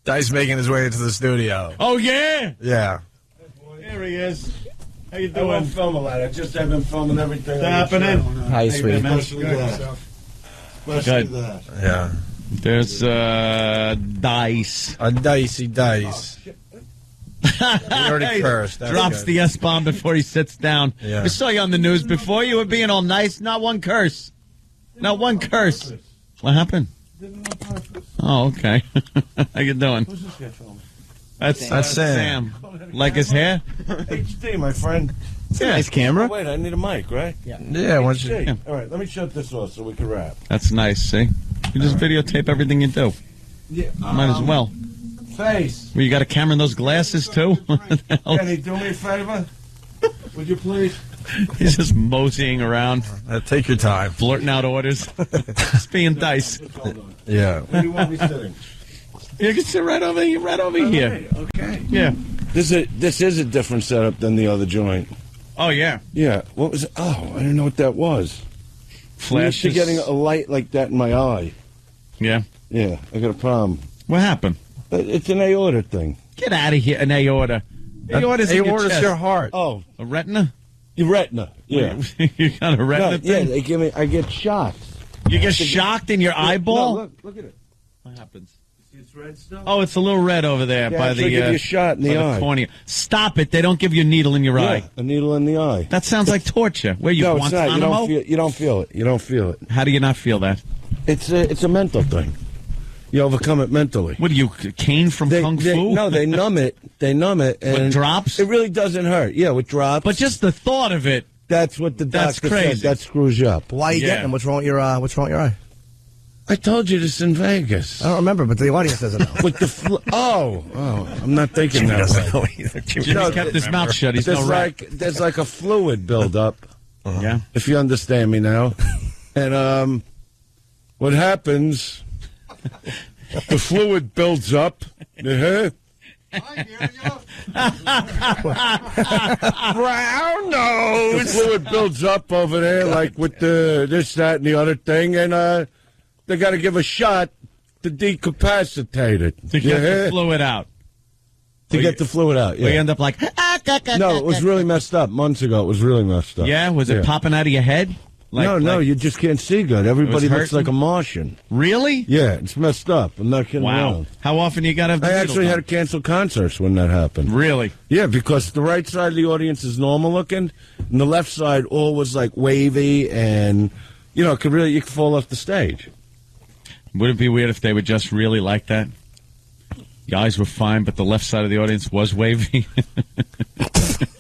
Dice making his way into the studio. Oh, yeah? Yeah. Here he is. How you I won't doing? film a lot. I've been filming everything. What's happening? Hi, sweetie. Especially that. Especially Good. that. Yeah. There's Dice. A dicey dice. He already cursed. That's Drops good. the S-bomb before he sits down. Yeah. We saw you on the news before. You were being all nice. Not one curse. Not one curse. What happened? Oh, okay. How you doing? Who's this guy filming? That's Sam. Like his hair? HD, my friend. Yeah. Nice camera. Oh, wait, I need a mic, right? Yeah, why don't you... HD. All right, let me shut this off so we can wrap. That's nice, see? You just videotape everything you do. Yeah, Might as well. Face. Well, you got a camera in those glasses, too? What the hell? Can you do me a favor? Would you please? He's just moseying around, take your time. blurting out orders. Just being Dice. Hold on. Yeah. Where do you want me sitting? You can sit right over here. Right over here. Okay. Yeah. This is a different setup than the other joint. Oh, yeah. Yeah. What was it? Oh, I didn't know what that was. I'm used to Flashes. getting a light like that in my eye. Yeah. Yeah, I got a problem. What happened? It's an aorta thing. Get out of here. An aorta. Aorta's in your Aorta's chest. your heart. Oh, A retina? your retina. Yeah. You got a retina No, yeah, thing? they give me. I get shocked. You get shocked in your eyeball? No, look at it. What happens? See, it's red still. Oh, it's a little red over there Yeah, by actually the give you a shot in the eye. cornea. Stop it. They don't give you a needle in your eye. A needle in the eye. That sounds like torture. Where you No, it's not. You Guantanamo? don't feel. You don't feel it. You don't feel it. How do you not feel that? It's a mental thing. You overcome it mentally. What are you, cane from Kung Fu? No, they numb it. They numb it. And With drops? It really doesn't hurt. Yeah, with drops. But just the thought of it. That's what the That's doctor crazy. said. That screws you up. Why are you Yeah. getting them? What's wrong with your eye? I told you this in Vegas. I don't remember, but the audience doesn't know. With the I'm not thinking that way. either. Jimmy's kept his mouth shut. He's no rat. There's like a fluid buildup. Yeah. If you understand me now. And what happens, the fluid builds up. Uh-huh. Brown nose. The fluid builds up over there, like with the this, that, and the other thing, and they got to give a shot to decapacitate it. To get the fluid out. To get the fluid out, We yeah. end up like, No, it was really messed up. Months ago, it was really messed up. yeah? Was it popping out of your head? No, you just can't see good. Everybody looks hurting? like a Martian. Really? Yeah, it's messed up. I'm not kidding Wow. around. How often you got to have the I needle actually had done? to cancel concerts when that happened. Really? Yeah, because the right side of the audience is normal looking, and the left side all was like wavy, and you could fall off the stage. Would it be weird if they were just really like that? The eyes were fine, but the left side of the audience was wavy.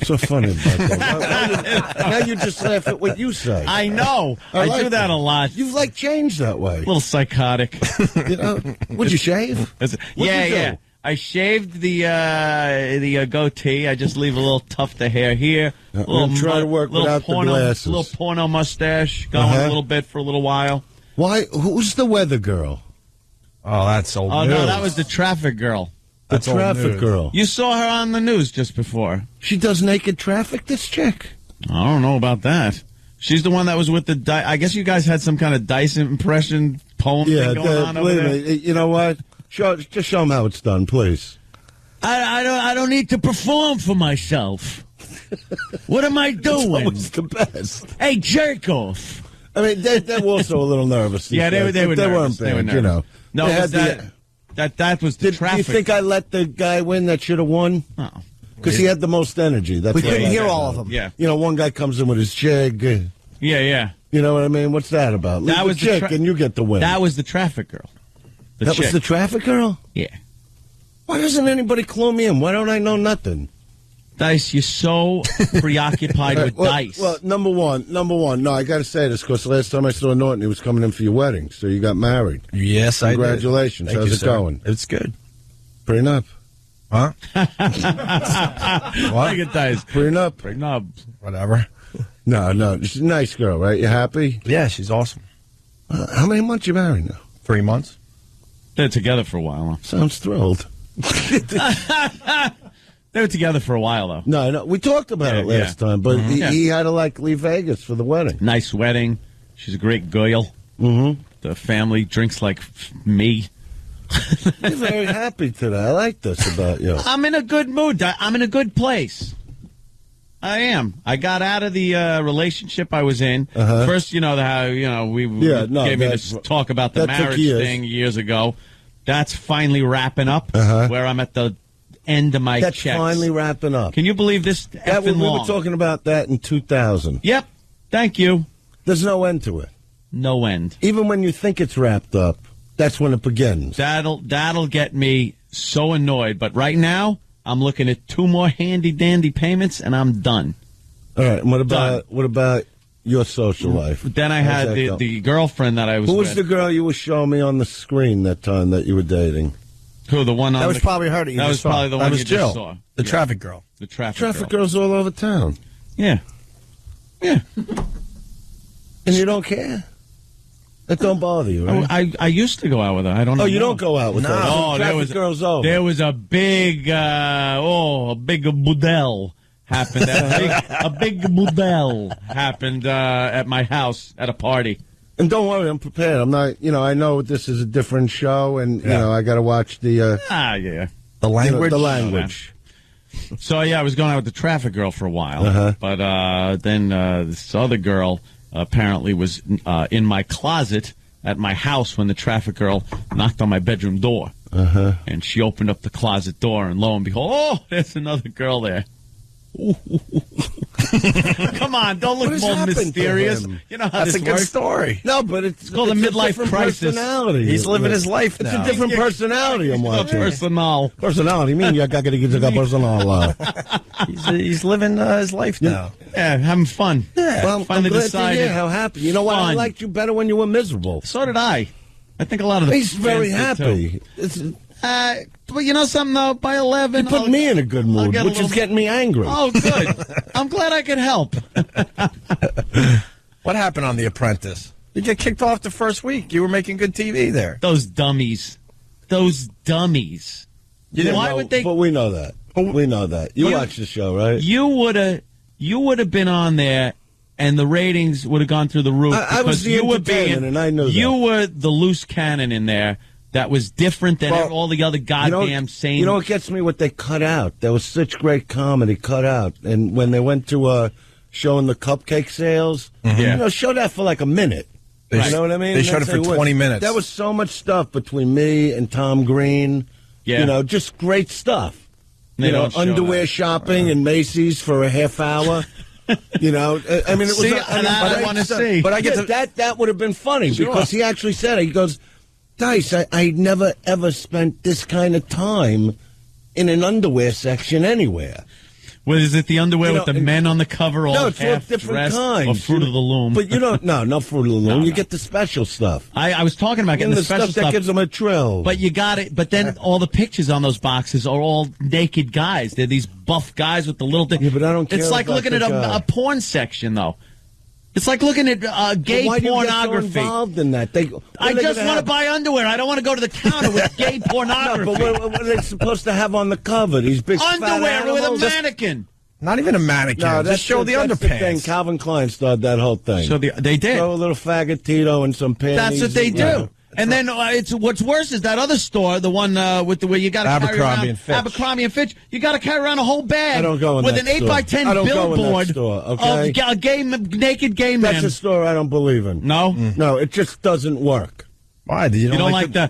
So funny about that. Now you just laugh at what you say. I know. I like do that a lot. You've like changed that way. A little psychotic. Would you shave? What'd you do? I shaved the goatee. I just leave a little tuft of hair here. I'm trying to work little without the porno, glasses. little porno mustache going a little bit for a little while. Why? Who's the weather girl? Oh, that's old Oh, news. no, that was the traffic girl. The That's old traffic news. girl. You saw her on the news just before. She does naked traffic, this chick. I don't know about that. She's the one that was with the I guess you guys had some kind of Dice impression poem thing going on over wait a there. minute. You know what? Just show them how it's done, please. I don't need to perform for myself. What am I doing? It's the best. Hey, jerk off. I mean, they were also a little nervous. Yeah, they were They nervous. weren't They were bad, you know. No, They it was had that was the Do traffic. you think I let the guy win that should have won? Oh. Because he had the most energy. That's We what I couldn't like hear about all of it. them. Yeah. You know, one guy comes in with his chick. Yeah. You know what I mean? What's that about? Leave That the was the chick, tra- and you get the win. That was the traffic girl. That was chick. the traffic girl? Yeah. Why doesn't anybody clue me in? Why don't I know nothing? Dice, you're so preoccupied with Dice. Well, number one. No, I got to say this because last time I saw Norton, he was coming in for your wedding, so you got married. Yes, I did. Congratulations. Thank How's you, it sir. going? It's good. Prenup. Huh? Look at Dice. Prenup. No. Whatever. No. She's a nice girl, right? You happy? Yeah, she's awesome. How many months you married now? 3 months. They're together for a while. Sounds thrilled. They were together for a while, though. No, we talked about it last time, but he had to leave Vegas for the wedding. Nice wedding. She's a great girl. Mm-hmm. The family drinks like me. You're very happy today. I like this about you. I'm in a good mood. I'm in a good place. I am. I got out of the relationship I was in. First, you know how we gave me this talk about the marriage thing years ago. That's finally wrapping up. Where I'm at the end of my checks. That's finally wrapping up. Can you believe this? We were talking about that in 2000. Yep. Thank you. There's no end to it. No end. Even when you think it's wrapped up, that's when it begins. That'll get me so annoyed. But right now, I'm looking at 2 more handy-dandy payments, and I'm done. All right. And what about your social life? Then I had the girlfriend that I was with. Who was the girl you were showing me on the screen that time that you were dating? Who, the one on that was probably her that you just saw. Probably the one you just saw. The traffic girl. The traffic girls all over town. Yeah. Yeah. And you don't care? That don't bother you, right? Oh, I used to go out with her. I don't know. Oh, you don't go out with her? No, there was a big boudel happened. A big boudel happened at my house at a party. And don't worry, I'm prepared. I'm not, I know this is a different show, and, I got to watch the... The language? The language. So, I was going out with the traffic girl for a while. But then this other girl apparently was in my closet at my house when the traffic girl knocked on my bedroom door. And she opened up the closet door, and lo and behold, there's another girl there. Come on, don't look more mysterious. You know how that's this a good works. Story. No, but it's called a midlife crisis. Personality. He's living his life now. It's a different personality I'm watching. Personality. Mean you got to personal. He's living his life now. Yeah, having fun. Yeah. Well, finally I'm glad decided to hear how happy. You know what? I liked you better when you were miserable. So did I. I think a lot of the He's very happy. But you know something, though? By 11... You put me in a good mood, which is getting me angry. Oh, good. I'm glad I could help. What happened on The Apprentice? You get kicked off the first week. You were making good TV there. Those dummies. Why would they... But we know that. We know that. You watch the show, right? You would have been on there, and the ratings would have gone through the roof. I was the entertainment, and I knew that. You were the loose cannon in there. That was different than all the other goddamn sane... You know what gets me? What they cut out. There was such great comedy cut out. And when they went to showing the cupcake sales, show that for like a minute. You know what I mean? They showed it for 20 minutes. There was so much stuff between me and Tom Green. Yeah. Just great stuff. Underwear shopping in Macy's for a half hour. I mean, it was... I want to see. But I get that would have been funny because he actually said it. He goes... Dice, I never, ever spent this kind of time in an underwear section anywhere. Well, is it the underwear with the men on the cover all half it's different kinds. Or Fruit of the Loom? But not Fruit of the Loom. You get the special stuff. I was talking about getting the special stuff that gives them a trill. But you got it. But then all the pictures on those boxes are all naked guys. They're these buff guys with the little... Yeah, but I don't care. It's like looking at a porn section, though. It's like looking at gay why pornography. Do you get so involved in that? I just want to buy underwear. I don't want to go to the counter with gay pornography. No, but what are they supposed to have on the cover? These big underwear with a mannequin. Not even a mannequin. No, just show the underpants. The thing. Calvin Klein started that whole thing. So they did. Throw a little faggot Tito and some panties. That's what they do. And then what's worse is that other store, the one where you got to carry around Abercrombie and Fitch. You got to carry around a whole bag. I don't go in with that an 8x10 billboard store, okay? of a naked gay man. That's a store I don't believe in. No, no, it just doesn't work. Why? You don't like the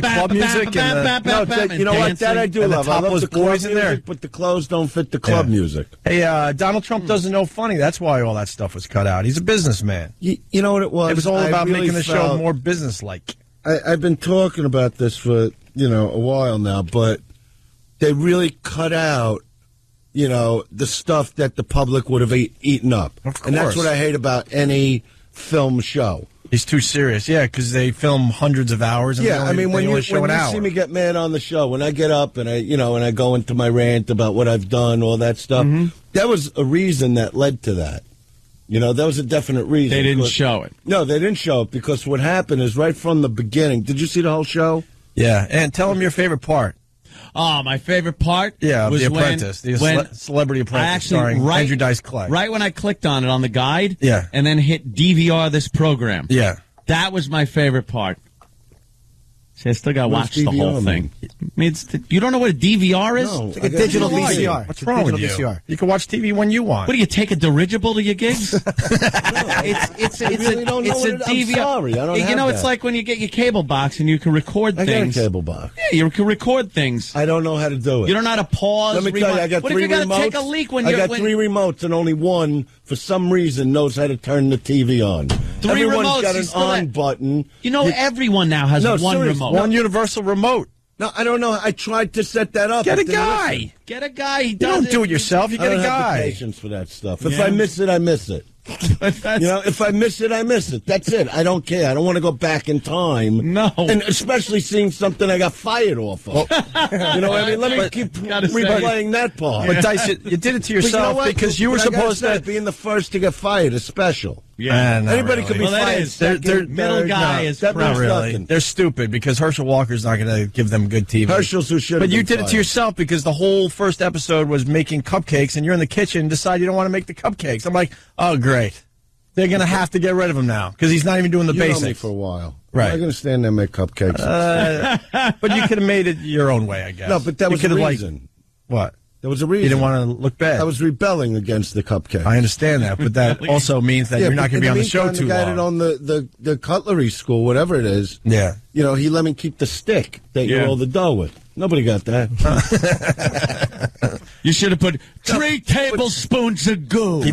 club music? You know what? That I do love. I love the club music, but the clothes don't fit the club music. Hey, Donald Trump doesn't know funny. That's why all that stuff was cut out. He's a businessman. You know what it was? It was all about making the show more business-like. I've been talking about this for, a while now, but they really cut out, the stuff that the public would have eaten up. Of course. And that's what I hate about any film show. He's too serious, because they film hundreds of hours. And when you see me get mad on the show, when I get up and I go into my rant about what I've done, all that stuff, that was a reason that led to that. That was a definite reason. They didn't show it. No, they didn't show it because what happened is right from the beginning. Did you see the whole show? Yeah, and tell them your favorite part. Oh, my favorite part? Yeah, was The Apprentice, when Celebrity Apprentice, starring Andrew Dice Clay. Right when I clicked on it on the guide, yeah, and then hit DVR this program. Yeah. That was my favorite part. See, I still got to watch the whole thing. I mean, you don't know what a DVR is? No, It's like a digital VCR. What's wrong with you? VCR. You can watch TV when you want. What do you take a dirigible to your gigs? It's I really don't know it's what a it is. DVR. I'm sorry, I don't You have know, that. it's like when you get your cable box and you can record I things. got a cable box. Yeah, you can record things. I don't know how to do it. You don't know how to pause. Let me tell you, I got what three if you remotes. got to take a leak when I you're... got three remotes, and only one, for some reason, knows how to turn the TV on. Three Everyone's remotes, got you an still on have- button. You know, everyone now has No, one seriously, remote. One universal remote. No, I don't know. I tried to set that up. Get It a didn't guy. listen. Get a guy. He You does don't do it yourself. You I get don't a have the guy. patience for that stuff. If Yeah. I miss it, I miss it. That's- You know, if I miss it, I miss it. That's it. I don't care. I don't want to go back in time. No. And especially seeing something I got fired off of. You know what I mean? Let me keep gotta say- replaying that part. But Dice, you did it to But you know yourself what? because you were But I gotta supposed say, to. being the first to get fired is special. Yeah. Not Anybody really. could be Well, that fired. is- second, middle third. guy No, is that Not means really. nothing. They're stupid because Herschel Walker's not going to give them good TV. Herschel's who should have But you been did it fired. to yourself because the whole first episode was making cupcakes, and you're in the kitchen and decide you don't want to make the cupcakes. I'm like, oh, great. They're going to have to get rid of him now because he's not even doing the You know me basics. for a while. Right. I'm going to stand there and make cupcakes. But you could have made it your own way, I guess. no, but that You was the could have, reason. What? There was a reason. You didn't want to look bad. I was rebelling against the cupcake. I understand that, but that also means that you're not going to be on the show too The guy that long. owned the cutlery school, whatever it is, Yeah. you know, he let me keep the stick that you Yeah. roll the dough with. Nobody got that. You should have put 3 tablespoons of goo.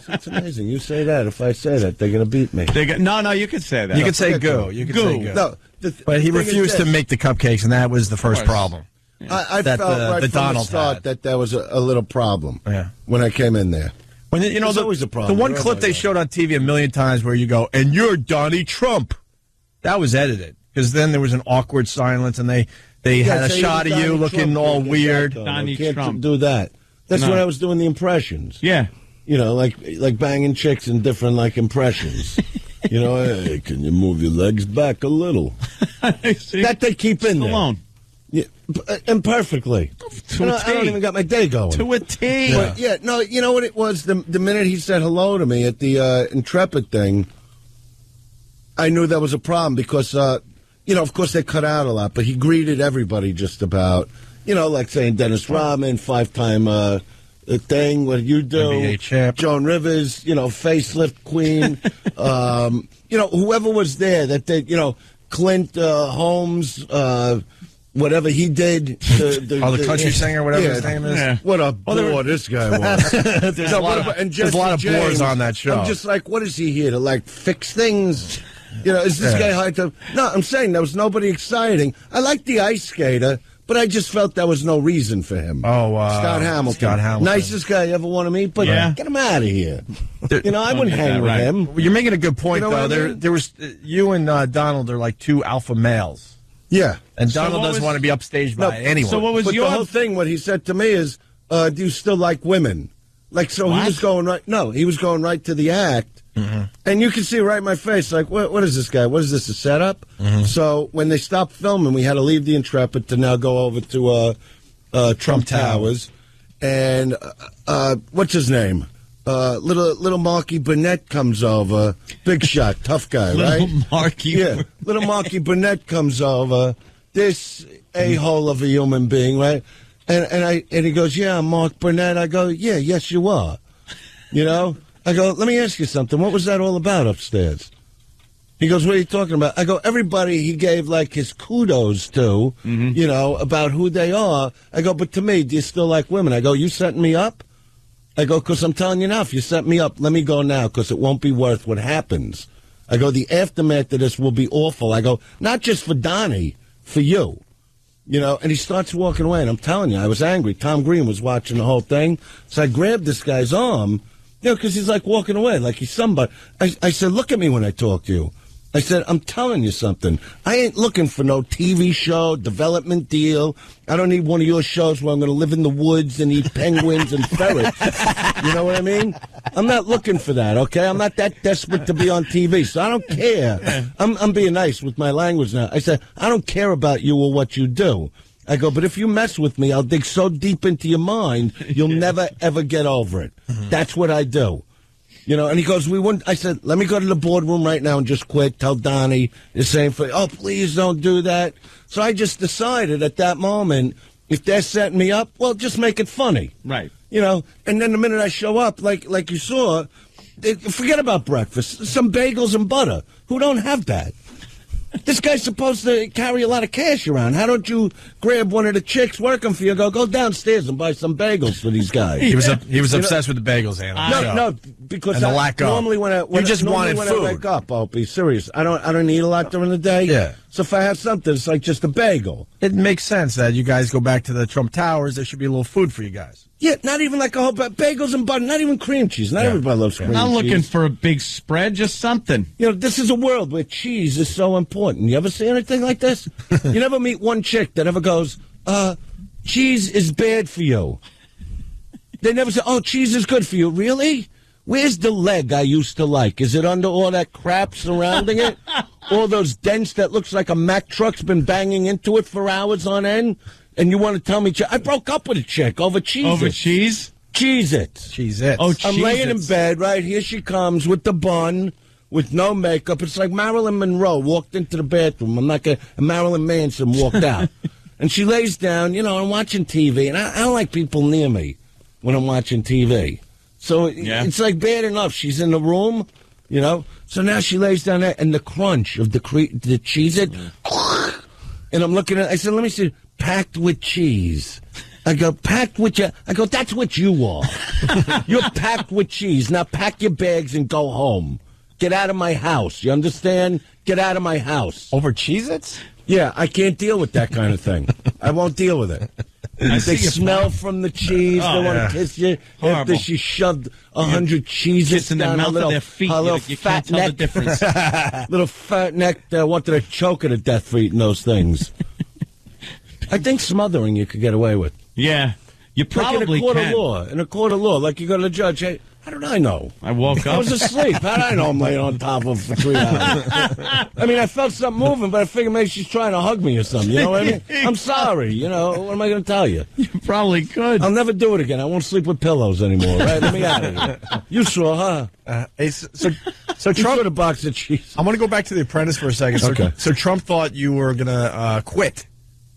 It's amazing. You say that. If I say that, they're going to beat me. No, you could say that. You could say forget go. go. You could Go. say go. No, But he the thing is refused to this. make the cupcakes, and that was the first course. problem. I that felt the right from Donald the start had. that there was a little problem Yeah. when I came in there. When you know There's always a problem. The one Oh, clip my they God. showed on TV a million times where you go, and you're Donnie Trump. That was edited because then there was an awkward silence, and they had a say shot of Donnie you looking Trump all can't get weird. that done. Donnie I can't Trump. do that. That's No. when I was doing the impressions. Yeah. You know, like banging chicks in different impressions. You know, hey, can you move your legs back a little? See? That they keep in there. Stallone. Yeah, imperfectly. To I a don't T. even got my day going. To a T. But, yeah, no, you know what it was? The minute he said hello to me at the Intrepid thing, I knew that was a problem because, you know, of course they cut out a lot, but he greeted everybody just about, you know, like saying Dennis Rodman, 5-time thing, what you do, NBA champ. Joan Rivers, you know, facelift queen, you know, whoever was there that they, you know, Clint Holmes, whatever he did. The country singer, whatever his name is. Yeah. What a bore this guy was. There's a lot of bores on that show. I'm just like, what is he here to fix things? You know, is this guy hired to? No, I'm saying there was nobody exciting. I like the ice skater, but I just felt there was no reason for him. Oh, Scott Hamilton. Scott Hamilton. Nicest guy you ever want to meet, but Yeah. get him out of here. You know, I wouldn't get hang that with right. him. Well, you're making a good point, You know though. what I mean? There was you and Donald are like two alpha males, Yeah. and So Donald what doesn't was- want to be upstaged No, by anyone. so what was But your... the whole thing, what he said to me is, do you still like women? So What? he was going right. No, he was going right to the act, and you can see right in my face, like, what is this guy? What is this, a setup? So when they stopped filming, we had to leave the Intrepid to now go over to Trump Towers, and what's his name? Little Marky Burnett comes over, big shot, tough guy, right? Little Marky. Yeah, little Marky Burnett comes over. This a-hole of a human being, right? And he goes, yeah, I'm Mark Burnett. I go, yeah, yes, you are. You know? I go, let me ask you something. What was that all about upstairs? He goes, what are you talking about? I go, everybody he gave his kudos to, you know, about who they are. I go, but to me, do you still like women? I go, you setting me up? I go, because I'm telling you now, if you set me up, let me go now, because it won't be worth what happens. I go, the aftermath of this will be awful. I go, not just for Donnie, for you. You know, and he starts walking away, and I'm telling you, I was angry. Tom Green was watching the whole thing, so I grabbed this guy's arm, you know, because he's walking away, like he's somebody. I said, look at me when I talk to you. I said, I'm telling you something. I ain't looking for no TV show, development deal. I don't need one of your shows where I'm going to live in the woods and eat penguins and ferrets. You know what I mean? I'm not looking for that, okay? I'm not that desperate to be on TV, so I don't care. I'm being nice with my language now. I said, I don't care about you or what you do. I go, but if you mess with me, I'll dig so deep into your mind, you'll never, ever get over it. That's what I do. And he goes, we wouldn't. I said, let me go to the boardroom right now and just quit. Tell Donnie the same thing. Oh, please don't do that. So I just decided at that moment, if they're setting me up, well, just make it funny. Right. And then the minute I show up, like you saw, forget about breakfast. Some bagels and butter. Who don't have that? This guy's supposed to carry a lot of cash around. How don't you grab one of the chicks working for you and go downstairs and buy some bagels for these guys? He was obsessed with the bagels, Anna. No, because and the lack of. Normally when I wake up, Opie, serious. I don't eat a lot during the day. Yeah. So if I have something, it's like just a bagel. It makes sense that you guys go back to the Trump Towers. There should be a little food for you guys. Yeah, not even like a whole bagels and butter, not even cream cheese. Not everybody loves cream cheese. Not looking for a big spread, just something. This is a world where cheese is so important. You ever see anything like this? You never meet one chick that ever goes, cheese is bad for you. They never say, oh, cheese is good for you. Really? Where's the leg I used to like? Is it under all that crap surrounding it? All those dents that looks like a Mack truck's been banging into it for hours on end? And you want to tell me, I broke up with a chick over cheese. Over cheese? Cheez Its. Cheez Its. Oh, I'm laying in Cheez-Its. bed, right? Here she comes with the bun, with no makeup. It's like Marilyn Monroe walked into the bathroom. And Marilyn Manson walked out. And she lays down, I'm watching TV. And I don't like people near me when I'm watching TV. So it's like bad enough. She's in the room, So now she lays down there, and the crunch of the Cheez-It. And I'm looking at it. I said, let me see. Packed with cheese. I go, packed with you. I go, that's what you are. You're packed with cheese. Now pack your bags and go home. Get out of my house. You understand? Get out of my house. Over Cheez Its? Yeah, I can't deal with that kind of thing. I won't deal with it. They smell from the cheese. They want to kiss you after she shoved 100 cheeses in the down mouth her of their feet. Her little You fat can't tell neck. the difference. Little fat neck that wanted to choke her to death for eating those things. I think smothering you could get away with. Yeah, you probably like can. In a court of law, like you go to the judge. Hey, how did I know? I woke up. I was asleep. How did I know I'm laying on top of her for 3 hours? I mean, I felt something moving, but I figured maybe she's trying to hug me or something. You know what I mean? I'm sorry. What am I going to tell you? You probably could. I'll never do it again. I won't sleep with pillows anymore. Right? Let me out of here. You saw, huh? So Trump Trump. a box of cheese. I'm going to go back to The Apprentice for a second. Okay. So Trump thought you were going to quit,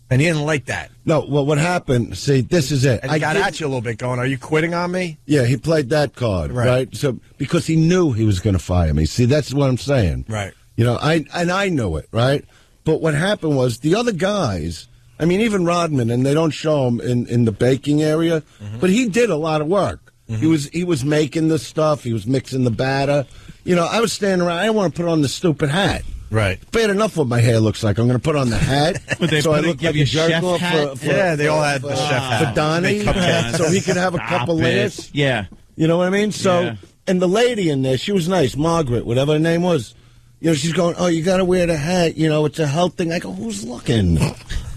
and he didn't like that. No, well, what happened, see, this is it. And he got at you a little bit going, are you quitting on me? Yeah, he played that card, right? So, because he knew he was going to fire me. See, that's what I'm saying. Right. I knew it, right? But what happened was the other guys, I mean, even Rodman, and they don't show him in the baking area, but he did a lot of work. He was making the stuff. He was mixing the batter. I was standing around. I didn't want to put on the stupid hat. Right. Bad enough what my hair looks like. I'm going to put on the hat. So I look like a jerk off Yeah, they all had the chef hat. For Donnie, so he could have a couple layers. Yeah. You know what I mean? So, and the lady in there, she was nice, Margaret, whatever her name was. She's going, oh, you got to wear the hat. It's a health thing. I go, who's looking?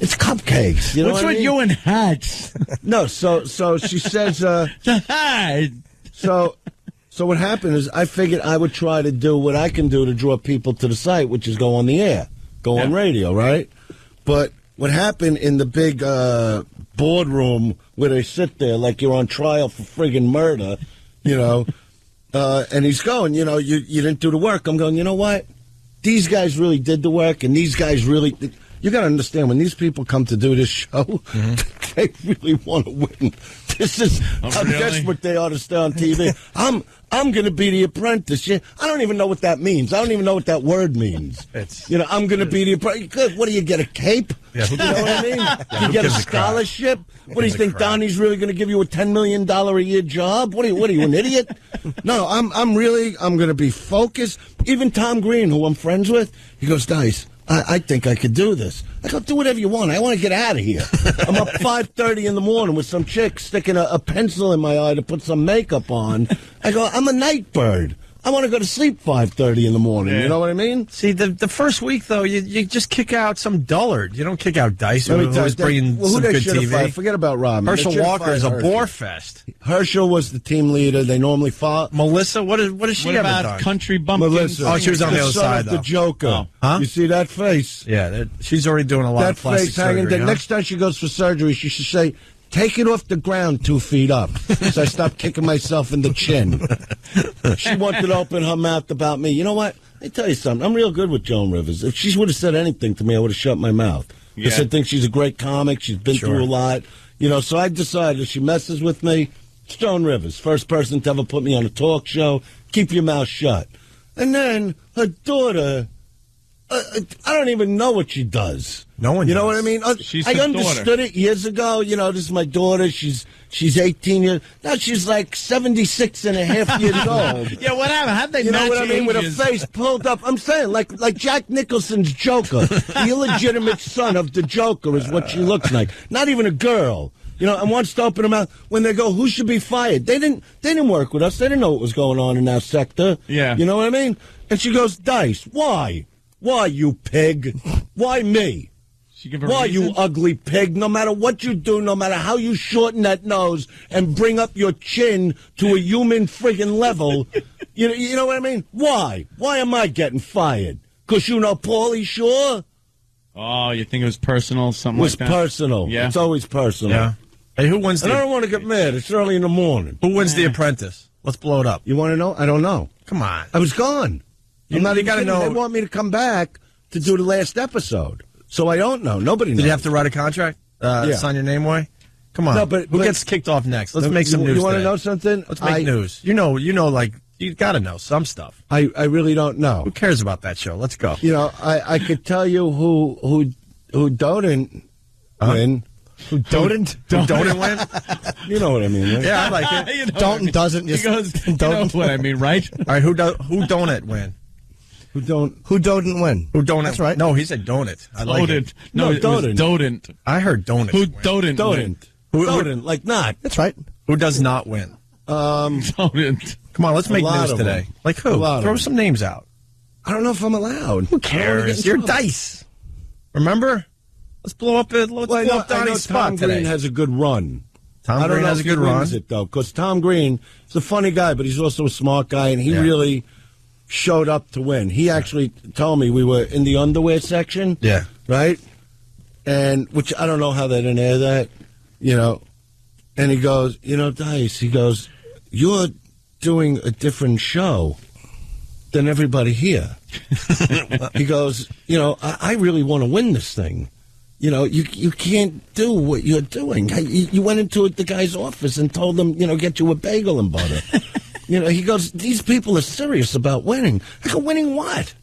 It's cupcakes. What's with you and hats? No, so she says, the hat. So what happened is I figured I would try to do what I can do to draw people to the site, which is go on the air, go on radio, right? But what happened in the big boardroom where they sit there like you're on trial for friggin' murder, and he's going, you didn't do the work. I'm going, you know what? These guys really did the work, and these guys really... You got to understand, when these people come to do this show, they really want to win. This is how desperate they are to stay on TV. I'm going to be the apprentice. I don't even know what that means. I don't even know what that word means. I'm going to be the apprentice. Good. What do you get, a cape? Yeah, you know what I mean? You get a scholarship? What do you think, Donnie's really going to give you a $10 million a year job? What are you, an idiot? No, I'm going to be focused. Even Tom Green, who I'm friends with, he goes, Dice, I think I could do this. I go, do whatever you want. I want to get out of here. I'm up 5:30 in the morning with some chick sticking a pencil in my eye to put some makeup on. I go, I'm a night bird. I want to go to sleep 5:30 in the morning. You know what I mean? See, the first week, though, you just kick out some dullard. You don't kick out Dice, who's bringing some good TV. Forget about Rodman. Herschel Walker is a bore fest. Herschel was the team leader. They normally fought. Melissa, what has she ever done? Country bumpkin? Melissa. Oh, she was on the other side, though. The Joker. Oh. Huh? You see that face? Yeah, she's already doing a lot of plastic surgery. Next time she goes for surgery, she should say, take it off the ground 2 feet up. So I stopped kicking myself in the chin. She wanted to open her mouth about me. You know what? Let me tell you something. I'm real good with Joan Rivers. If she would have said anything to me, I would have shut my mouth. Because I think she's a great comic. She's been through a lot. You know, so I decided if she messes with me, it's Joan Rivers. First person to ever put me on a talk show. Keep your mouth shut. And then her daughter, I don't even know what she does. No one You know does. what I mean? She's I his understood daughter. it years ago. You know, this is my daughter. She's 18 years. Now she's like 76 and a half years old. Yeah, what happened? How'd they You know match what I mean? With her ages? face pulled up. I'm saying, like Jack Nicholson's Joker. The illegitimate son of the Joker is what she looks like. Not even a girl. You know, and wants to open her mouth when they go, who should be fired? They didn't work with us. They didn't know what was going on in our sector. Yeah. You know what I mean? And she goes, Dice, why? Why, you pig? Why me? She give a Why, reason? you ugly pig? No matter what you do, no matter how you shorten that nose and bring up your chin to a human friggin' level, you know what I mean? Why? Why am I getting fired? Because you know Paulie Shore? Oh, you think it was personal, something It was like that? personal. Yeah. It's always personal. Yeah. Hey, who wins And I the don't want to get mad. It's early in the morning. The Apprentice? Let's blow it up. You want to know? I don't know. Come on. I was gone. You I'm not even gotta kidding. know- They want me to come back to do the last episode. So I don't know. Nobody knows. Did you have to write a contract? Sign your name away? Come on. No, but- who but- gets kicked off next? Let's make some news. You want to today. know something? Let's make news. You know, like you got to know some stuff. I really don't know. Who cares about that show? Let's go. You know, I could tell you who Dondent win. Who Dondent? Who Dondent win? You know what I mean, right? Yeah, I like it. You know what I Dalton mean? doesn't He just. goes, you know Dalton, what I mean, right? All right, who Donut win? Who don't? who didn't win? Who Donut? That's right. No, he said Donut. I like it. Dodent. No, it was Dodent. Dodent. I heard Donut. Who win. Dodent? Dondent. Who- Dondent, like not. That's right. Who does not win? Dodent. Come on, let's make lot news of today. them. Like who? A lot of Throw them. some names out. I don't know if I'm allowed. Who cares? You're Dice. Remember? Let's blow up Well, I know Donnie's spot Tom Green today. has a good run. Tom I don't Green know has if a good he run. wins it though, because Tom Green is a funny guy, but he's also a smart guy, and he really showed up to win. He actually told me we were in the underwear section. Yeah. Right? And which I don't know how they didn't air that, you know. And he goes, you know, Dice, he goes, you're doing a different show than everybody here. He goes, you know, I really want to win this thing. You know, you can't do what you're doing. You went into the guy's office and told him, you know, get you a bagel and butter. You know, he goes, these people are serious about winning. I go, winning what?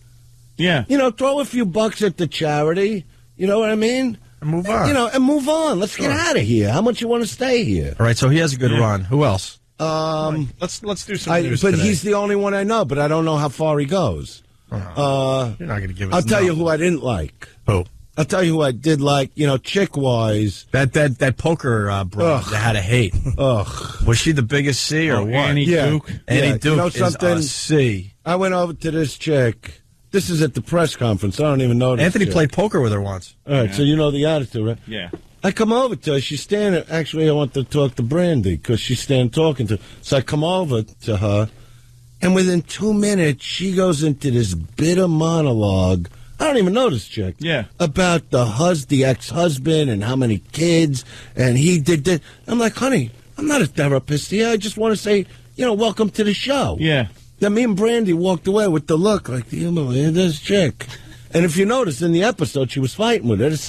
Yeah. You know, throw a few bucks at the charity. You know what I mean? And move on. You know, and move on. Let's get out of here. How much you want to stay here? All right, so he has a good run. Who else? Let's do some But news today. he's the only one I know, but I don't know how far he goes. You're not going to give us. I'll tell you nothing. who I didn't like. Who? I'll tell you who I did like, you know, chick-wise. That poker broad that had a hate. Ugh. Was she the biggest C or what? Annie Yeah. Duke. Annie Yeah, Duke you know is something? a C. I went over to this chick. This is at the press conference. I don't even know this Anthony chick. played poker with her once. All right, so you know the attitude, right? Yeah. I come over to her. She's standing. Actually, I want to talk to Brandy because she's standing talking to her. So I come over to her, and within 2 minutes, she goes into this bitter monologue. I don't even know this chick. Yeah. About the ex-husband and how many kids, and he did this. I'm like, honey, I'm not a therapist here. I just want to say, you know, welcome to the show. Yeah. Then me and Brandy walked away with the look like, do you believe this chick? And if you notice in the episode, she was fighting with her. There's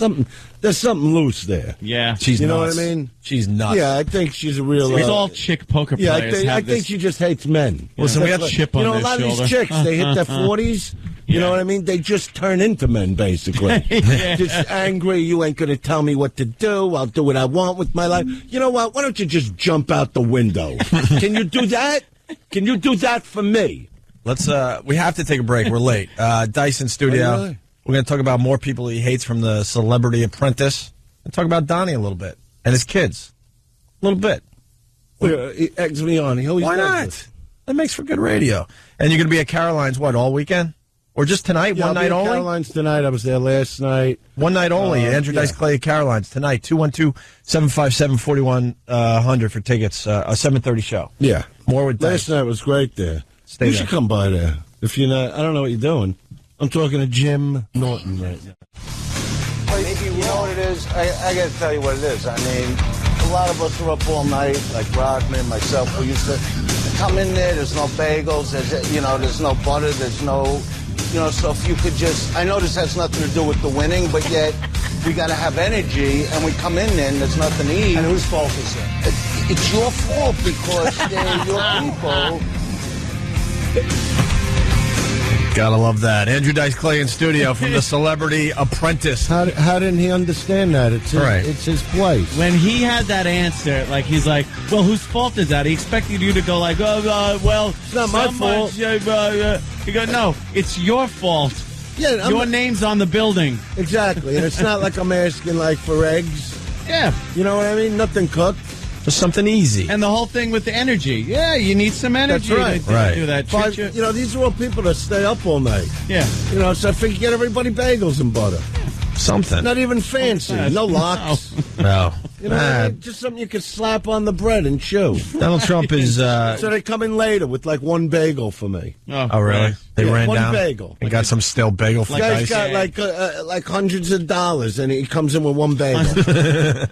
something loose there. Yeah. She's You know nuts. what I mean? She's nuts. Yeah, I think she's a real. It's all chick poker Yeah, players. I have think this. she just hates men. Listen, we have chip on you know, their a lot of shoulder. these chicks, they hit their 40s. You know what I mean? They just turn into men, basically. Yeah. Just angry. You ain't going to tell me what to do. I'll do what I want with my life. You know what? Why don't you just jump out the window? Can you do that? Can you do that for me? Let's. We have to take a break. We're late. Dyson Studio. Oh, really? We're going to talk about more people he hates from the Celebrity Apprentice. And talk about Donnie a little bit and his kids, a little bit. He eggs me on. He always Why does not? this. That makes for good radio. And you're going to be at Caroline's what all weekend, or just tonight? Yeah, One I'll be night at only. Caroline's tonight. I was there last night. One night only. Andrew Dice yeah. Clay at Caroline's tonight. 212-757-4100 for tickets. A 7:30 show. Yeah. More with Last Dice. night was great there. Stay you there. should come by there. If you're not, I don't know what you're doing. I'm talking to Jim Norton right now. You know what it is? I got to tell you what it is. I mean, a lot of us are up all night, like Rodman, myself. We used to come in there's no bagels, there's no butter, there's no, so if you could just, I know this has nothing to do with the winning, but yet we got to have energy, and we come in there and there's nothing to eat. And whose fault is it? It's your fault because they're your people. Gotta love that. Andrew Dice Clay in studio from the Celebrity Apprentice. How didn't he understand that? It's his place. When he had that answer, like he's like, well, whose fault is that? He expected you to go like, well, it's not my fault. You go, no, it's your fault. Yeah, your name's on the building. Exactly, and it's not like I'm asking like for eggs. Yeah, you know what I mean. Nothing cooked. Just something easy. And the whole thing with the energy. Yeah, you need some energy That's to right. do that. But, these are all people that stay up all night. Yeah. So I figure get everybody bagels and butter. Something. Not even fancy. No lox. No. Just something you could slap on the bread and chew. Donald Trump is... So they come in later with like one bagel for me. Oh really? They ran one down bagel. and got some stale bagel for The guy's Dice. got like hundreds of dollars, and he comes in with one bagel.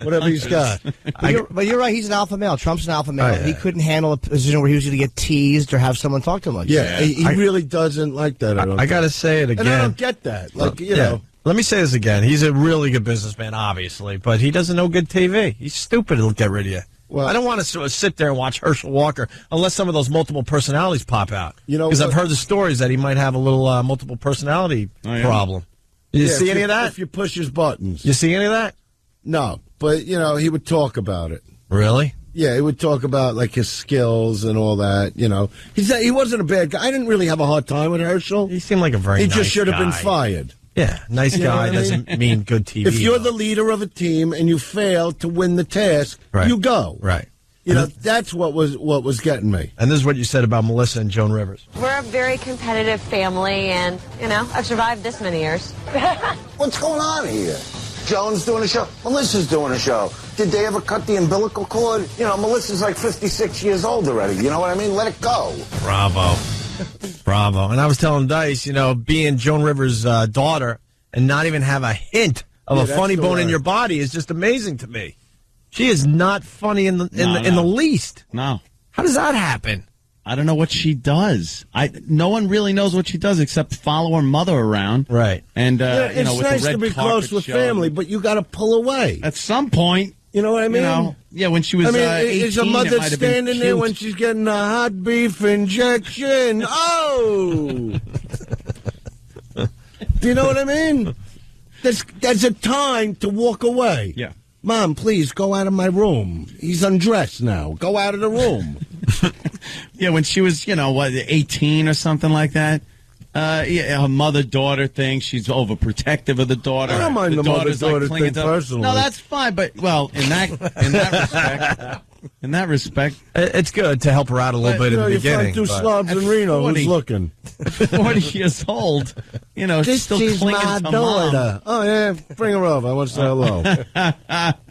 Whatever he's got. But you're right. He's an alpha male. Trump's an alpha male. Oh, yeah. He couldn't handle a position where he was going to get teased or have someone talk to him like that. He really doesn't like that. I got to say it again. And I don't get that. Let me say this again. He's a really good businessman, obviously, but he doesn't know good TV. He's stupid. He'll get rid of you. Well, I don't want to sit there and watch Herschel Walker unless some of those multiple personalities pop out. Because I've heard the stories that he might have a little multiple personality problem. Did you see any of that? If you push his buttons. You see any of that? No, but, he would talk about it. Really? Yeah, he would talk about, like, his skills and all that, He wasn't a bad guy. I didn't really have a hard time with Herschel. He seemed like a very nice guy. He just should have been fired. Yeah, nice guy doesn't mean good TV. If you're the leader of a team and you fail to win the task, you go. Right. That's what was getting me. And this is what you said about Melissa and Joan Rivers. We're a very competitive family, and, I've survived this many years. What's going on here? Joan's doing a show. Melissa's doing a show. Did they ever cut the umbilical cord? Melissa's like 56 years old already. You know what I mean? Let it go. Bravo. Bravo. And I was telling Dice, being Joan Rivers' daughter and not even have a hint of a funny bone in your body is just amazing to me. She is not funny in the least. No. How does that happen? I don't know what she does. No one really knows what she does except follow her mother around. Right. And it's with nice the red to be close with family, but you got to pull away. At some point. You know what I mean? Yeah, when she was 18, is a mother it might have been standing there cute. when she's getting a hot beef injection? Oh! Do you know what I mean? There's a time to walk away. Yeah. Mom, please go out of my room. He's undressed now. Go out of the room. Yeah, when she was, 18 or something like that. Her mother-daughter thing. She's overprotective of the daughter. I don't mind the mother-daughter thing personally. No, that's fine. But in that respect, it's good to help her out a little bit in the beginning. You find two slobs in Reno. Who's looking? 40 years old. She's still she's clinging my to daughter. Mom. Oh yeah, bring her over. I want to say hello.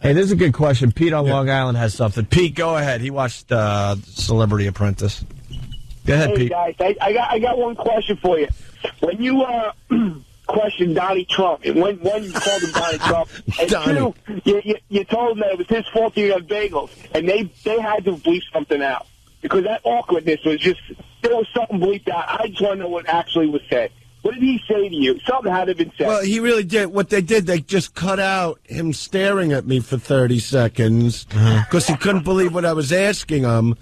Hey, this is a good question. Pete on Long Island has something. Pete, go ahead. He watched Celebrity Apprentice. Go ahead, Pete. Guys, I got one question for you. When you questioned Donnie Trump, and when you called him Donnie Trump, and two, you told him that it was his fault he had bagels, and they had to bleep something out because that awkwardness was just there was something bleeped out. I just want to know what actually was said. What did he say to you? Something had to have been said. Well, he really did. What they did, they just cut out him staring at me for 30 seconds because he couldn't believe what I was asking him.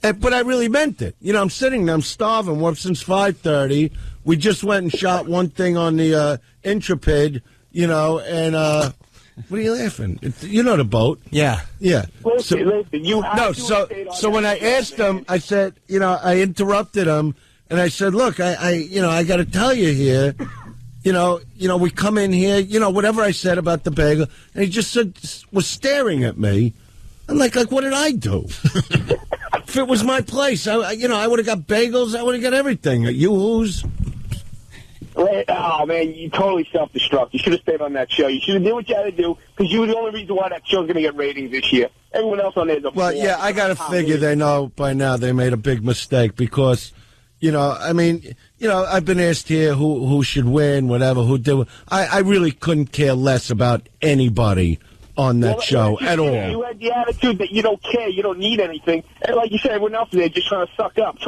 But I really meant it. I'm sitting there, I'm starving. We're up since 5:30. We just went and shot one thing on the Intrepid, and what are you laughing? The boat. Yeah. Yeah. Listen, you have so when I asked him, I said, I interrupted him. And I said, look, I got to tell you here, we come in here, whatever I said about the bagel, and he just was staring at me. I'm like, what did I do? If it was my place, I would have got bagels, I would have got everything. Yoo-hoos. Oh, man, you totally self-destruct. You should have stayed on that show. You should have done what you had to do because you were the only reason why that show's going to get ratings this year. Everyone else on there's a Well, yeah, I got to figure they know by now they made a big mistake because... I've been asked here who should win, whatever, who do. I really couldn't care less about anybody on that show at all. You had the attitude that you don't care, you don't need anything. And like you said, everyone else is there just trying to suck up.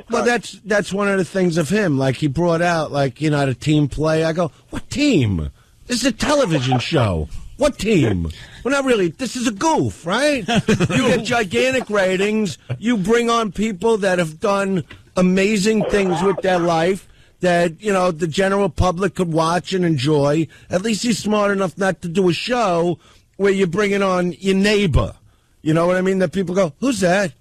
Well, that's one of the things of him. Like, he brought out, like, you know, the team play. I go, what team? This is a television show. What team? Well, not really. This is a goof, right? You get gigantic ratings. You bring on people that have done amazing things with their life that, you know, the general public could watch and enjoy. At least he's smart enough not to do a show where you're bringing on your neighbor. You know what I mean? That people go, who's that?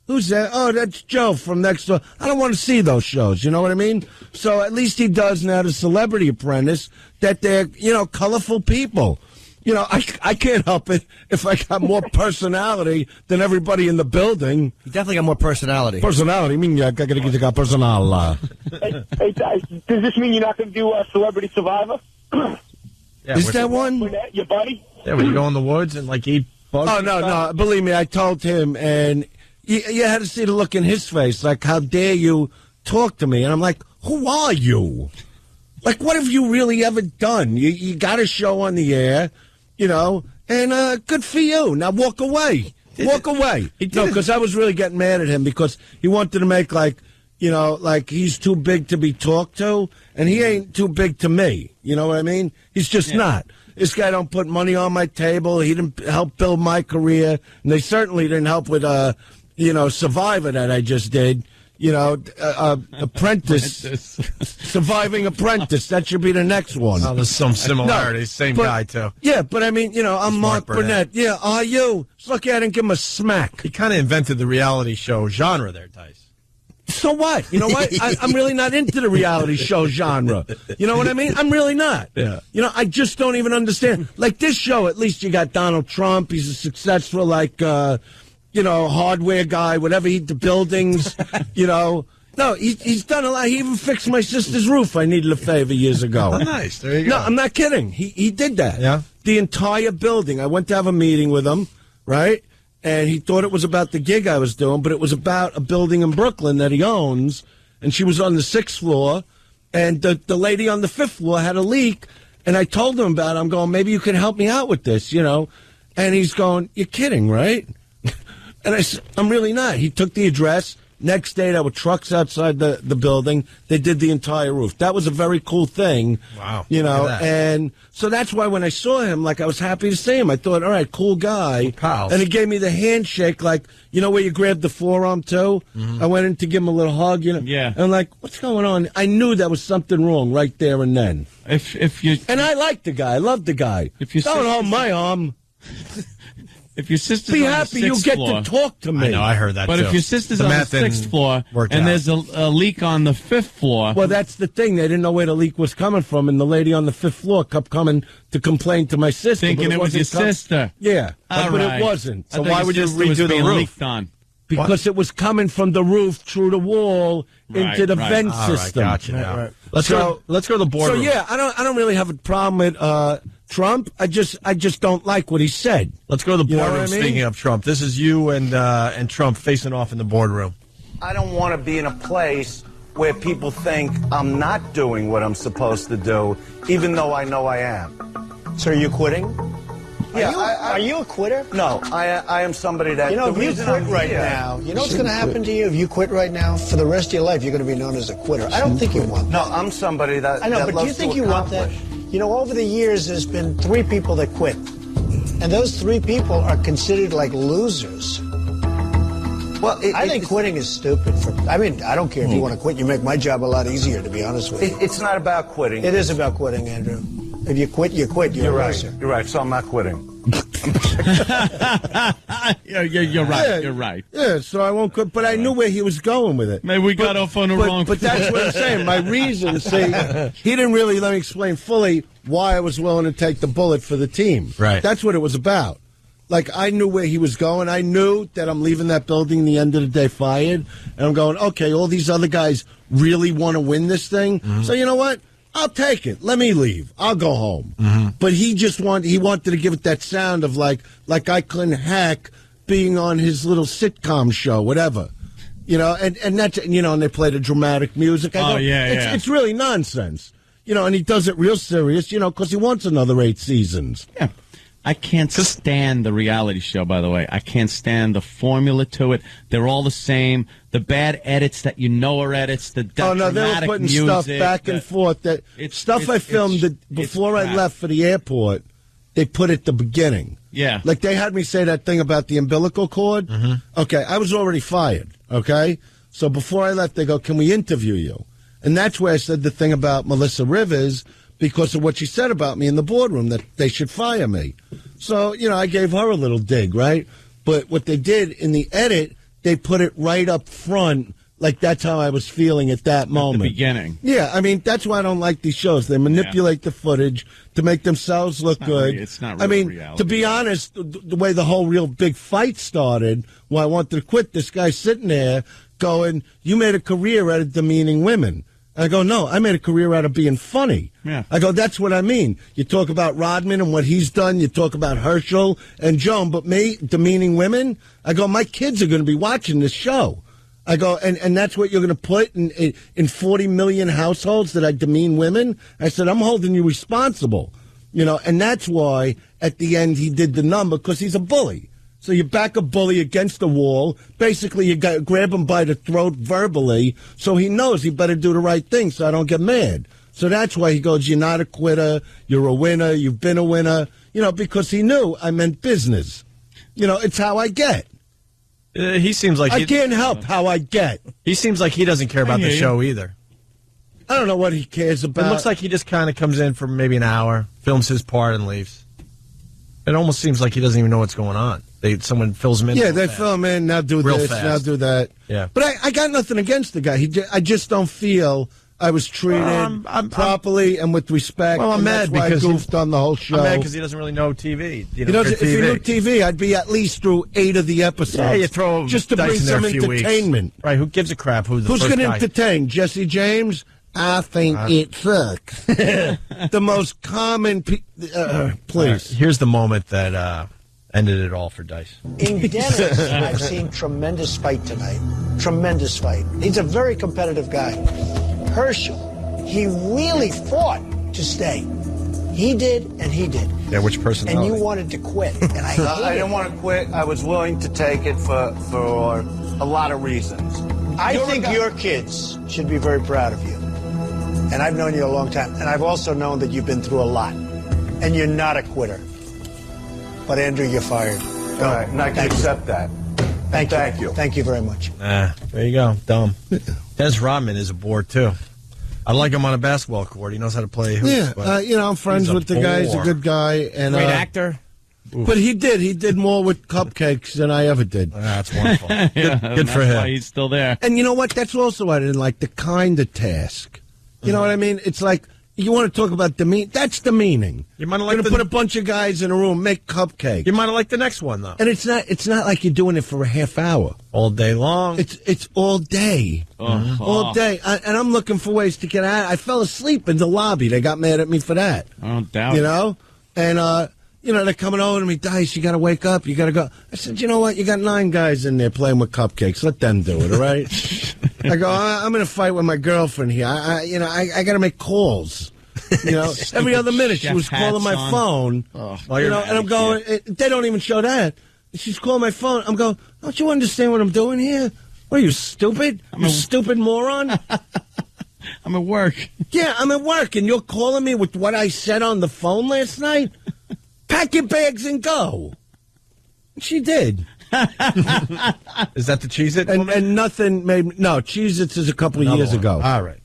Who's that? Oh, that's Joe from next door. I don't want to see those shows. You know what I mean? So at least he does now the Celebrity Apprentice, that they're, you know, colorful people. You know, I can't help it if I got more personality than everybody in the building. You definitely got more personality. Personality? I mean, you got personal. Hey, does this mean you're not going to do Celebrity Survivor? Yeah, is that one? Your buddy? Yeah, where you go in the woods and, like, eat bugs? Oh, no. Believe me, I told him, and you had to see the look in his face. Like, how dare you talk to me? And I'm like, who are you? Like, what have you really ever done? You got a show on the air. You know, and good for you. Now walk away. Walk away. No, because I was really getting mad at him because he wanted to make, like, you know, like he's too big to be talked to, and he ain't too big to me. You know what I mean? He's just not. This guy don't put money on my table. He didn't help build my career, and they certainly didn't help with, you know, Survivor that I just did. You know, Apprentice, Surviving Apprentice. That should be the next one. Oh, there's some similarities. Same guy, too. Yeah, but I mean, you know, I'm Mark Burnett. Yeah, are you? Just look at it and give him a smack. He kind of invented the reality show genre there, Tice. So what? You know what? I'm really not into the reality show genre. You know what I mean? I'm really not. Yeah. You know, I just don't even understand. Like this show, at least you got Donald Trump. He's a successful, like, you know, hardware guy, whatever, the buildings, you know. No, he's done a lot. He even fixed my sister's roof. I needed a favor years ago. Oh, nice. There you go. No, I'm not kidding. He did that. Yeah? The entire building. I went to have a meeting with him, right? And he thought it was about the gig I was doing, but it was about a building in Brooklyn that he owns. And she was on the 6th floor. And the lady on the 5th floor had a leak. And I told him about it. I'm going, maybe you can help me out with this, you know. And he's going, you're kidding, right? And I said, I'm really not. He took the address. Next day, there were trucks outside the building. They did the entire roof. That was a very cool thing. Wow. You know, and so that's why when I saw him, like, I was happy to see him. I thought, all right, cool guy. Pals. And he gave me the handshake, like, you know where you grab the forearm, too? Mm-hmm. I went in to give him a little hug, you know. Yeah. And I'm like, what's going on? I knew there was something wrong right there and then. If you... And I like the guy. I love the guy. If you don't hold my arm. If your sister's be on happy the 6th you get floor, to talk to me. I know, I heard that but too. If your sister's on the 6th floor and there's a leak on the 5th floor... Well, that's the thing. They didn't know where the leak was coming from, and the lady on the 5th floor kept coming to complain to my sister. Thinking it was your sister. Yeah, but right. it wasn't. So why would you redo the roof? Leaked on. Because it was coming from the roof through the wall into the vent system. Gotcha. Right. Let's go to the boardroom. So yeah, I don't really have a problem with Trump. I just don't like what he said. Let's go to the boardroom. You know what I mean? Speaking of Trump, this is you and Trump facing off in the boardroom. I don't want to be in a place where people think I'm not doing what I'm supposed to do, even though I know I am. So are you quitting? Yeah, are you a quitter? No, I am somebody that... You know, if you quit right now, you know what's going to happen to you if you quit right now? For the rest of your life, you're going to be known as a quitter. I don't think you want that. No, I'm somebody that... I know, but do you think you want that? You know, over the years, there's been 3 people that quit. And those 3 people are considered like losers. Well, I think quitting is stupid. I mean, I don't care if you want to quit. You make my job a lot easier, to be honest with you. It's not about quitting. It is about quitting, Andrew. If you quit, you quit. You're right. loser. You're right. So I'm not quitting. You're right. Yeah, you're right. Yeah, so I won't quit. But I knew where he was going with it. Maybe we got off on the wrong But that's what I'm saying. My reason, see, he didn't really let me explain fully why I was willing to take the bullet for the team. Right. That's what it was about. Like, I knew where he was going. I knew that I'm leaving that building the end of the day fired. And I'm going, okay, all these other guys really want to win this thing. Mm-hmm. So you know what? I'll take it. Let me leave. I'll go home. Mm-hmm. But he wanted to give it that sound of like I couldn't hack being on his little sitcom show, whatever. You know, and that's, you know, and they play the dramatic music. It's really nonsense. You know, and he does it real serious, you know, because he wants another 8 seasons. Yeah. I can't stand the reality show, by the way. I can't stand the formula to it. They're all the same. The bad edits that you know are edits. The they were putting music, stuff back and forth. I filmed before I left for the airport, they put at the beginning. Yeah. Like they had me say that thing about the umbilical cord. Mm-hmm. Okay, I was already fired, okay? So before I left, they go, can we interview you? And that's where I said the thing about Melissa Rivers because of what she said about me in the boardroom, that they should fire me. So, I gave her a little dig, right? But what they did in the edit, they put it right up front, like that's how I was feeling at that moment. At the beginning. Yeah, I mean, that's why I don't like these shows. They manipulate the footage to make themselves look good. It's not real reality. To be honest, the way the whole real big fight started, why I wanted to quit, this guy sitting there going, you made a career out of demeaning women. I go, no, I made a career out of being funny. Yeah. I go, that's what I mean. You talk about Rodman and what he's done. You talk about Herschel and Joan. But me, demeaning women, I go, my kids are going to be watching this show. I go, and that's what you're going to put in 40 million households that I demean women? I said, I'm holding you responsible. And that's why at the end he did the number, because he's a bully. So you back a bully against the wall. Basically, you grab him by the throat verbally so he knows he better do the right thing so I don't get mad. So that's why he goes, you're not a quitter, you're a winner, you've been a winner, because he knew I meant business. It's how I get. He seems like I can't help how I get. He seems like he doesn't care about the show either. I don't know what he cares about. It looks like he just kind of comes in for maybe an hour, films his part, and leaves. It almost seems like he doesn't even know what's going on. Someone fills him in. Yeah, they film in, now do real this, fast. now do that. Yeah. But I got nothing against the guy. I just don't feel I was treated properly and with respect. Well, I'm mad because I goofed on the whole show. I'm mad because he doesn't really know TV. If he knew TV, I'd be at least through 8 of the episodes. Yeah, you throw just to dice bring in there some a few entertainment. Weeks. Right? Who gives a crap? Who's going to entertain? Jesse James? I think it sucks. The most common. Please. Right, here's the moment that ended it all for Dice. In Dennis, I've seen tremendous fight tonight. Tremendous fight. He's a very competitive guy. Herschel, he really fought to stay. He did, and he did. Yeah, which personality? And you wanted to quit, and I hated I didn't want to quit. I was willing to take it for a lot of reasons. I think your kids should be very proud of you. And I've known you a long time, and I've also known that you've been through a lot. And you're not a quitter. But, Andrew, you're fired. All right, and I can accept that. Thank you. Thank you very much. There you go. Dumb. Dennis Rodman is a bore, too. I like him on a basketball court. He knows how to play hoops. Yeah, I'm friends with the guy. He's a good guy. And, great actor. Oof. But he did more with cupcakes than I ever did. That's wonderful. Good for him. Why he's still there. And you know what? That's also what I didn't like, the kind of task. You know what I mean? It's like, you want to talk about that's demeaning. You might have liked put a bunch of guys in a room, make cupcakes. You might have liked the next one, though. And it's not like you're doing it for a half hour. All day long. It's all day. All day. And I'm looking for ways to get out. I fell asleep in the lobby. They got mad at me for that. I don't doubt it. And, they're coming over to me, Dice, you got to wake up. You got to go. I said, you know what? You got 9 guys in there playing with cupcakes. Let them do it, all right? I go, I'm in a fight with my girlfriend here. I got to make calls. Every other minute she was calling my phone. And I'm going, they don't even show that. She's calling my phone. I'm going, don't you understand what I'm doing here? What are you, stupid? You stupid moron? I'm at work. Yeah, I'm at work, and you're calling me with what I said on the phone last night? Pack your bags and go. She did. Is that the Cheez Its? And nothing made me. No, Cheez Its is a couple of years ago. All right.